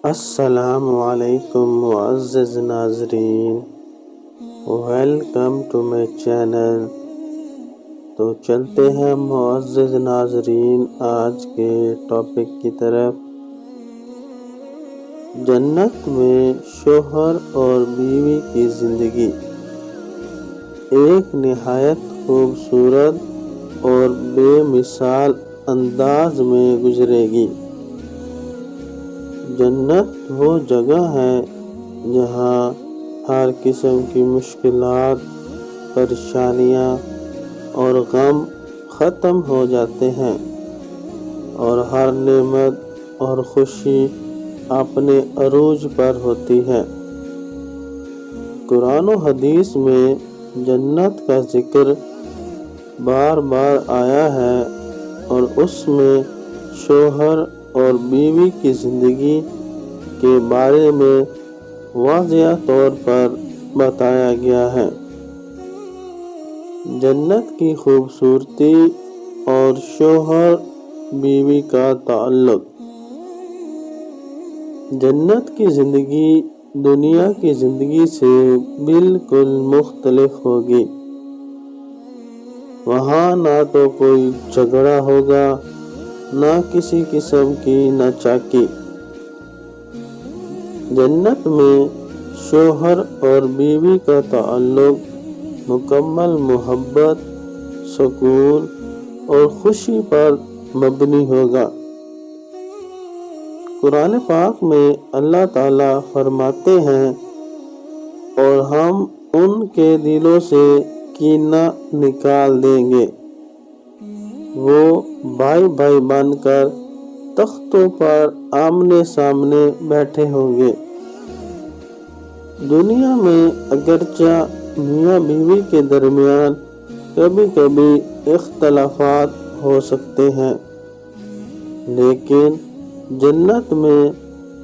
السلام علیکم معزز ناظرین، ویلکم ٹو مائی چینل۔ تو چلتے ہیں معزز ناظرین آج کے ٹاپک کی طرف۔ جنت میں شوہر اور بیوی کی زندگی ایک نہایت خوبصورت اور بے مثال انداز میں گزرے گی۔ جنت وہ جگہ ہے جہاں ہر قسم کی مشکلات، پریشانیاں اور غم ختم ہو جاتے ہیں اور ہر نعمت اور خوشی اپنے عروج پر ہوتی ہے۔ قرآن و حدیث میں جنت کا ذکر بار بار آیا ہے اور اس میں شوہر اور بیوی کی زندگی کے بارے میں واضح طور پر بتایا گیا ہے۔ جنت کی خوبصورتی اور شوہر بیوی کا تعلق۔ جنت کی زندگی دنیا کی زندگی سے بالکل مختلف ہوگی۔ وہاں نہ تو کوئی جھگڑا ہوگا، نہ کسی قسم کی ناچاکی۔ جنت میں شوہر اور بیوی کا تعلق مکمل محبت، سکون اور خوشی پر مبنی ہوگا۔ قرآن پاک میں اللہ تعالیٰ فرماتے ہیں، اور ہم ان کے دلوں سے کینہ نکال دیں گے، وہ بھائی بھائی بن کر تختوں پر آمنے سامنے بیٹھے ہوں گے۔ دنیا میں اگرچہ میاں بیوی کے درمیان کبھی کبھی اختلافات ہو سکتے ہیں، لیکن جنت میں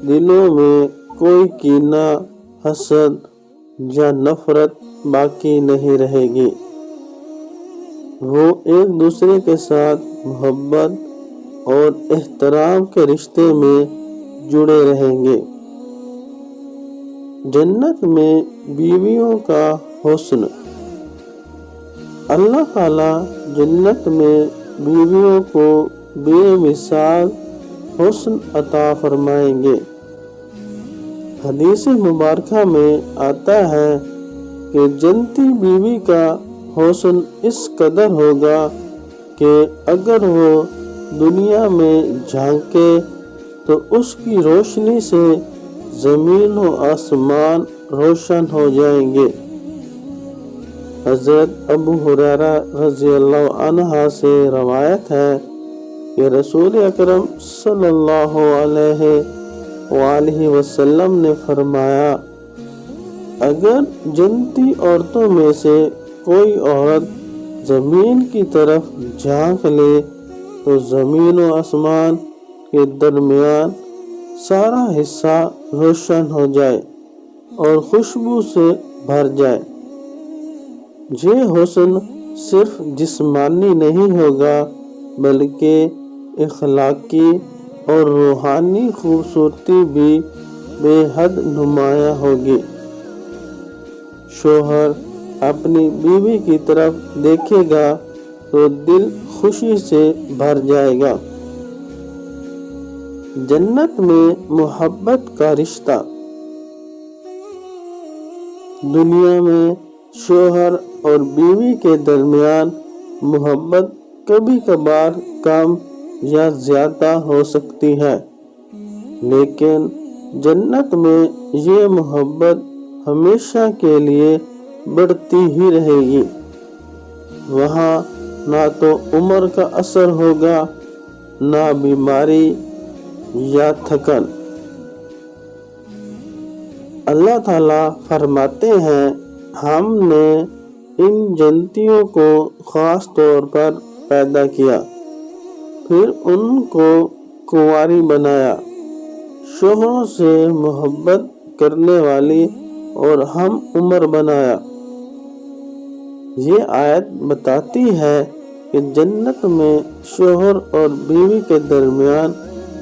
دلوں میں کوئی کینہ، حسد یا نفرت باقی نہیں رہے گی۔ وہ ایک دوسرے کے ساتھ محبت اور احترام کے رشتے میں جڑے رہیں گے۔ جنت میں بیویوں کا حسن۔ اللہ تعالیٰ جنت میں بیویوں کو بے مثال حسن عطا فرمائیں گے۔ حدیث مبارکہ میں آتا ہے کہ جنتی بیوی کا حسن اس قدر ہوگا کہ اگر وہ دنیا میں جھانکے تو اس کی روشنی سے زمین و آسمان روشن ہو جائیں گے۔ حضرت ابو ہریرہ رضی اللہ عنہ سے روایت ہے کہ رسول اکرم صلی اللہ علیہ وآلہ وسلم نے فرمایا، اگر جنتی عورتوں میں سے کوئی عورت زمین کی طرف جھانک لے تو زمین و آسمان کے درمیان سارا حصہ روشن ہو جائے اور خوشبو سے بھر جائے۔ یہ حسن صرف جسمانی نہیں ہوگا بلکہ اخلاقی اور روحانی خوبصورتی بھی بے حد نمایاں ہوگی۔ شوہر اپنی بیوی کی طرف دیکھے گا تو دل خوشی سے بھر جائے گا۔ جنت میں محبت کا رشتہ۔ دنیا میں شوہر اور بیوی کے درمیان محبت کبھی کبھار کم یا زیادہ ہو سکتی ہے، لیکن جنت میں یہ محبت ہمیشہ کے لیے بڑھتی ہی رہے گی۔ وہاں نہ تو عمر کا اثر ہوگا، نہ بیماری یا تھکن۔ اللہ تعالیٰ فرماتے ہیں، ہم نے ان جنتیوں کو خاص طور پر پیدا کیا، پھر ان کو کنواری بنایا، شوہروں سے محبت کرنے والی اور ہم عمر بنایا۔ یہ آیت بتاتی ہے کہ جنت میں شوہر اور بیوی کے درمیان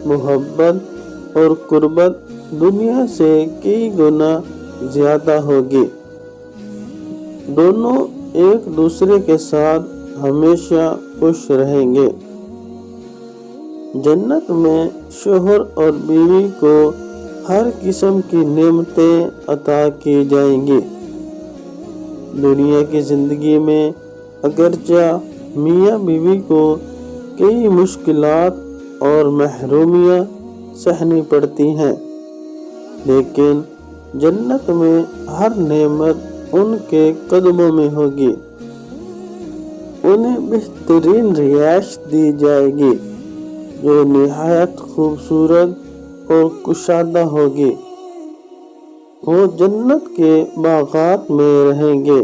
محبت اور قربت دنیا سے کئی گنا زیادہ ہوگی۔ دونوں ایک دوسرے کے ساتھ ہمیشہ خوش رہیں گے۔ جنت میں شوہر اور بیوی کو ہر قسم کی نعمتیں عطا کی جائیں گی۔ دنیا کی زندگی میں اگرچہ میاں بیوی کو کئی مشکلات اور محرومیاں سہنی پڑتی ہیں، لیکن جنت میں ہر نعمت ان کے قدموں میں ہوگی۔ انہیں بہترین رہائش دی جائے گی جو نہایت خوبصورت اور کشادہ ہوگی۔ وہ جنت کے باغات میں رہیں گے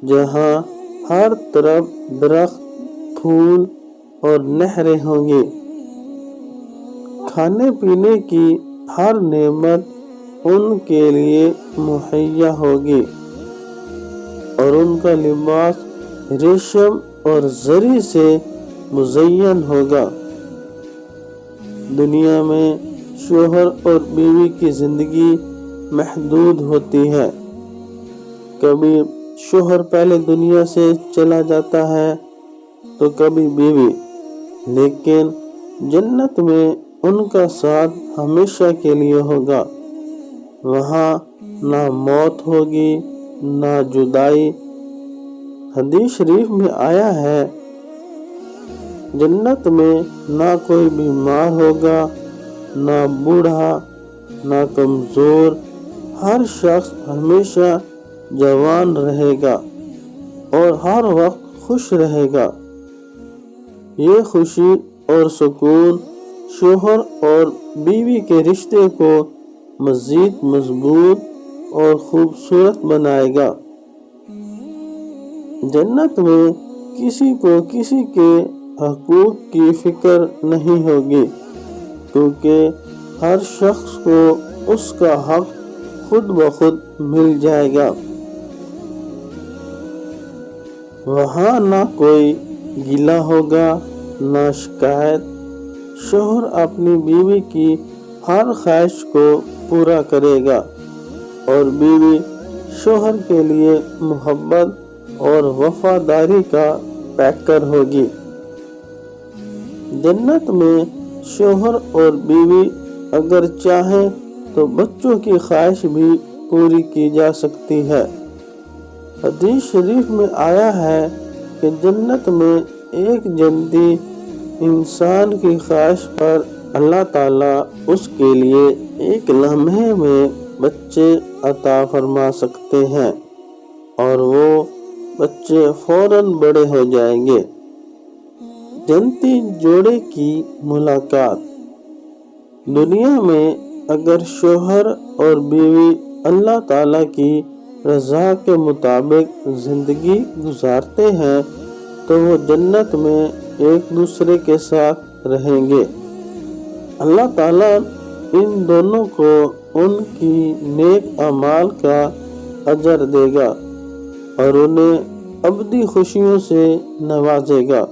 جہاں ہر طرف درخت، پھول اور نہریں ہوں گی۔ کھانے پینے کی ہر نعمت ان کے لیے مہیا ہوگی اور ان کا لباس ریشم اور زری سے مزین ہوگا۔ دنیا میں شوہر اور بیوی کی زندگی محدود ہوتی ہے۔ کبھی شوہر پہلے دنیا سے چلا جاتا ہے تو کبھی بیوی، لیکن جنت میں ان کا ساتھ ہمیشہ کے لیے ہوگا۔ وہاں نہ موت ہوگی نہ جدائی۔ حدیث شریف میں آیا ہے، جنت میں نہ کوئی بیمار ہوگا، نہ بوڑھا، نہ کمزور۔ ہر شخص ہمیشہ جوان رہے گا اور ہر وقت خوش رہے گا۔ یہ خوشی اور سکون شوہر اور بیوی کے رشتے کو مزید مضبوط اور خوبصورت بنائے گا۔ جنت میں کسی کو کسی کے حقوق کی فکر نہیں ہوگی، کیونکہ ہر شخص کو اس کا حق خود بخود مل جائے گا۔ وہاں نہ کوئی گلہ ہوگا نہ شکایت۔ شوہر اپنی بیوی کی ہر خواہش کو پورا کرے گا اور بیوی شوہر کے لیے محبت اور وفاداری کا پیکر ہوگی۔ جنت میں شوہر اور بیوی اگر چاہیں تو بچوں کی خواہش بھی پوری کی جا سکتی ہے۔ حدیث شریف میں آیا ہے کہ جنت میں ایک جنتی انسان کی خواہش پر اللہ تعالیٰ اس کے لیے ایک لمحے میں بچے عطا فرما سکتے ہیں اور وہ بچے فوراً بڑے ہو جائیں گے۔ جنتی جوڑے کی ملاقات۔ دنیا میں اگر شوہر اور بیوی اللہ تعالیٰ کی رضا کے مطابق زندگی گزارتے ہیں تو وہ جنت میں ایک دوسرے کے ساتھ رہیں گے۔ اللہ تعالیٰ ان دونوں کو ان کی نیک اعمال کا اجر دے گا اور انہیں ابدی خوشیوں سے نوازے گا۔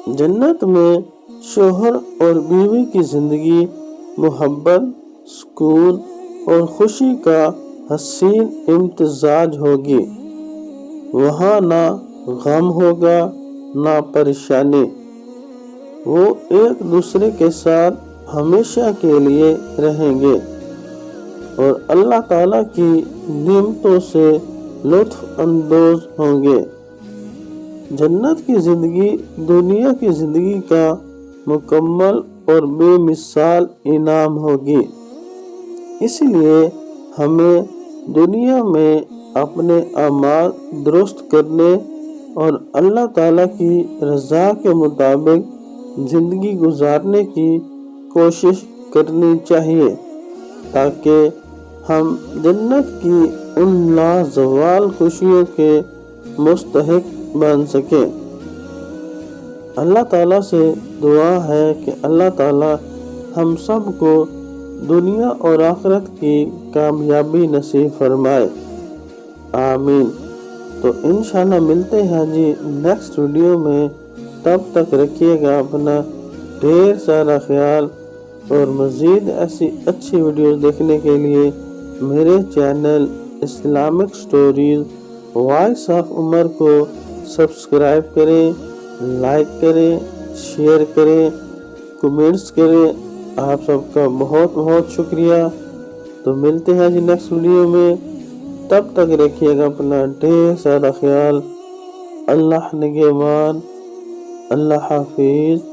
جنت میں شوہر اور بیوی کی زندگی محبت، سکون اور خوشی کا حسین امتزاج ہوگی۔ وہاں نہ غم ہوگا نہ پریشانی۔ وہ ایک دوسرے کے ساتھ ہمیشہ کے لیے رہیں گے اور اللہ تعالیٰ کی نعمتوں سے لطف اندوز ہوں گے۔ جنت کی زندگی دنیا کی زندگی کا مکمل اور بے مثال انعام ہوگی۔ اس لیے ہمیں دنیا میں اپنے اعمال درست کرنے اور اللہ تعالیٰ کی رضا کے مطابق زندگی گزارنے کی کوشش کرنی چاہیے تاکہ ہم جنت کی ان لازوال خوشیوں کے مستحق بن سکیں۔ اللہ تعالیٰ سے دعا ہے کہ اللہ تعالیٰ ہم سب کو دنیا اور آخرت کی کامیابی نصیب فرمائے، آمین۔ تو انشاءاللہ ملتے ہیں جی نیکسٹ ویڈیو میں۔ تب تک رکھیے گا اپنا ڈھیر سارا خیال۔ اور مزید ایسی اچھی ویڈیوز دیکھنے کے لیے میرے channel Islamic stories voice of Umar کو سبسکرائب کریں، لائک کریں، شیئر کریں، کمنٹس کریں۔ آپ سب کا بہت بہت شکریہ۔ تو ملتے ہیں جی نیکسٹ ویڈیو میں، تب تک رکھیے گا اپنا ڈھیر سارا خیال۔ اللہ نگہبان، اللہ حافظ۔